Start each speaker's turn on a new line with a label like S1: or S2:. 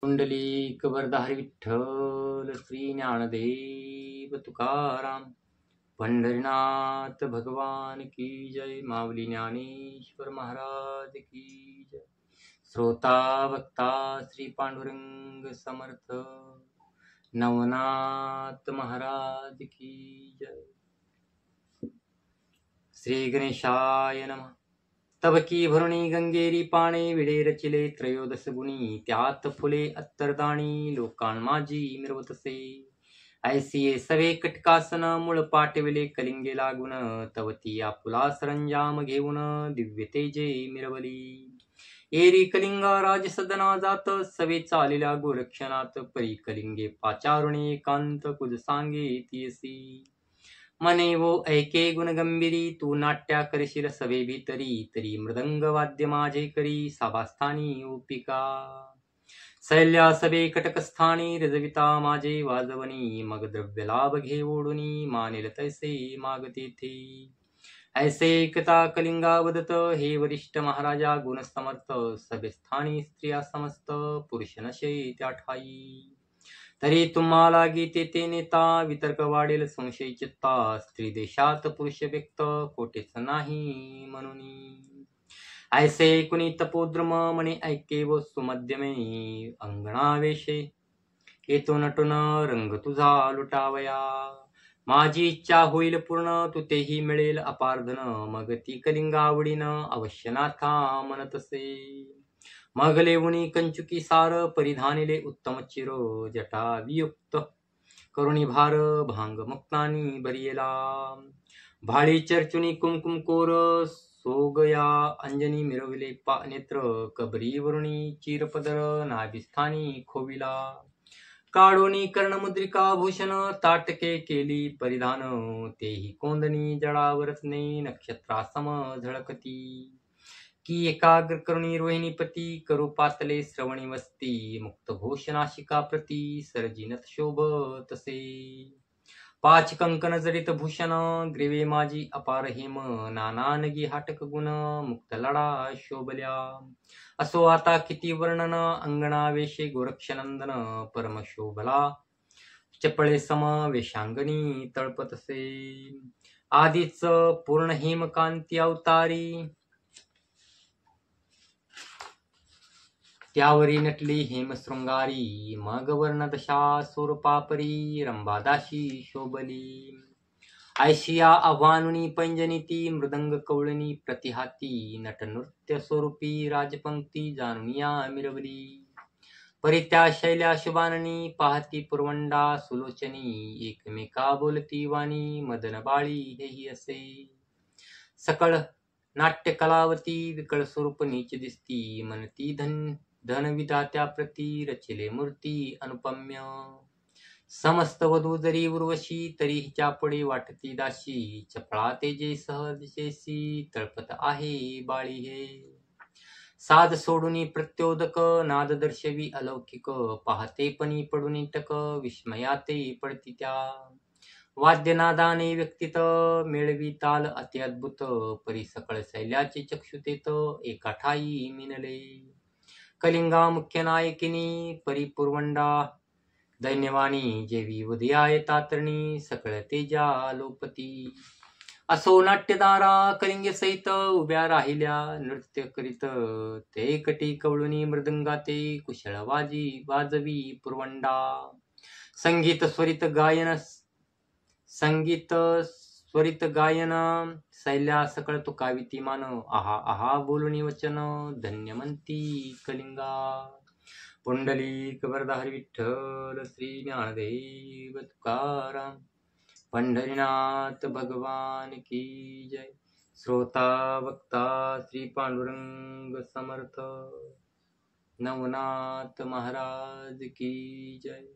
S1: पुंडलिक वरदाहरी विठ्ठल श्री ज्ञानदेव तुकाराम पंढरीनाथ भगवान की जय। माऊली ज्ञानेश्वर महाराज की जय। श्रोता वक्ता श्री पांडुरंग समर्थ नवनाथ महाराज की जय। श्री गणेशाय नमः। तब की भरुणी गंगेरी पाणे विडे रचिले त्रयोदश गुणी त्यात फुले अत्तरदाणी लोकान माझी मिरवतसे ऐसी सवे कटकासन मूळ पाठविले कलिंगे लागून तवती आपुला सरंजाम घेऊन दिव्य तेजे मिरवली एरी कलिंगा राजसदना जात सवे चालिल्या गोरक्षणात परी कलिंगे पाचारुणे एकांत कुज सांगे तीयसी मने वो ऐके गुणगंभीरी तू नाट्या करशील सवे भीतरी तरी मृदंग वाद्य माझे करी साभास्थानी ओपिका सैल्या सभे कटकस्थानी रजविता माझे वाजवणी मग द्रव्य लाभ घे ओढुनी मानेल तैसे मागते थे ऐसे एकता कलिंगा वदत हे वरिष्ठ महाराजा गुण समर्थ सभेस्थानी स्त्रिया समस्त पुरुष नशे त्या ठाई तरी तुम्हाला गीते ते नेता वितर्क वाढेल संशय चित्ता स्त्री देशात पुरुष व्यक्त कोटेच नाही म्हणून ऐसे कुणी तपोद्रम म्हणे ऐके व सुमध्यमे अंगणावेशे येतो नटून रंग तुझा लुटावया माझी इच्छा होईल पूर्ण तू तेही मिळेल अपार्धन मग ती कलिंगा आवडीन अवश्य नाथा म्हणतसे मग लेवुनी कंचुकी सार परिधानिले उत्तम चिरो जटा वियुक्त करुणी भार भांग मुक्तानी भरियेला भाळी चर्चुनी कुमकुम कोर सोगया अंजनी मिरविले नेत्र कबरीवरुणी चिरपदर नाभिस्थानी खोविला काढोनी कर्णमुद्रिका भूषण ताटके केली परिधान तेही कोंदणी जडावरत्ने नक्षत्रासम झळकती की एकाग्र करुणी रोहिणीपती करू पातले श्रवणी वस्ती मुक्त घोष नाशिका प्रती सर्जिनत शोभ तसे पाच कंकन जडित भूषण ग्रीवे माझी अपार हेम नानानगी हाटक गुण मुक्त लढा शोभल्या असो आता किती वर्णन अंगणावेशे गोरक्षनंदन परम शोभला चपळे सम वेशांगणी तळपतसे आधीच पूर्ण हेमकांती अवतारी त्यावरी नटली हेमशृंगारी मग वर्णदशा स्वरूपापरी रंभादाशी शोभली ऐशिया आव्हानुनी पैंजनिती मृदंग कवळणी प्रतिहाती नटनृत्य स्वरूपी राजपंक्ती जाणुनिया मिरवली परित्या शैल्या शुभाननी पाहती पुरवंडा सुलोचनी एकमेका बोलती वाणी मदन बाळी हेही असे सकळ नाट्य कलावती विकळ स्वरूप नीच दिसती मनती धनविधात्या प्रती रचिले मूर्ती अनुपम्य समस्त वधू जरी उर्वशी तरी हिच्या पुढे वाटती दाशी चपळा तेजे सहजशेसी तळपत आहे बाळी हे साध सोडून प्रत्योदक नाद दर्शवी अलौकिक पाहते पणी पडून टक विस्मयाते पडती त्या वाद्यनादाने व्यक्तित मेळवी ताल अति अद्भुत परी सकळ शैल्याचे चक्षुतेत एका ठाई मिनले कलिंगा मुख्य नायकिनी परिपूर्वंडा दैन्यवाणी जेवी उदयाय तातरणी सकळ तेजा लोपती असो नाट्यदारा कलिंगे सहित उभ्या राहिल्या नृत्य करीत ते कटी कवळुनी मृदंगाते कुशळ वाजवी पुरवंडा संगीत स्वरित गायन शैल्या सकळ तुकाविती मान आहा आहा बोलुनी वचन धन्य म्हणती कलिंगा पुंडलिक वरदाहरी विठ्ठल श्री ज्ञानदेव तुकाराम पंढरीनाथ भगवान की जय। श्रोता वक्ता श्री पांडुरंग समर्थ नवनाथ महाराज की जय।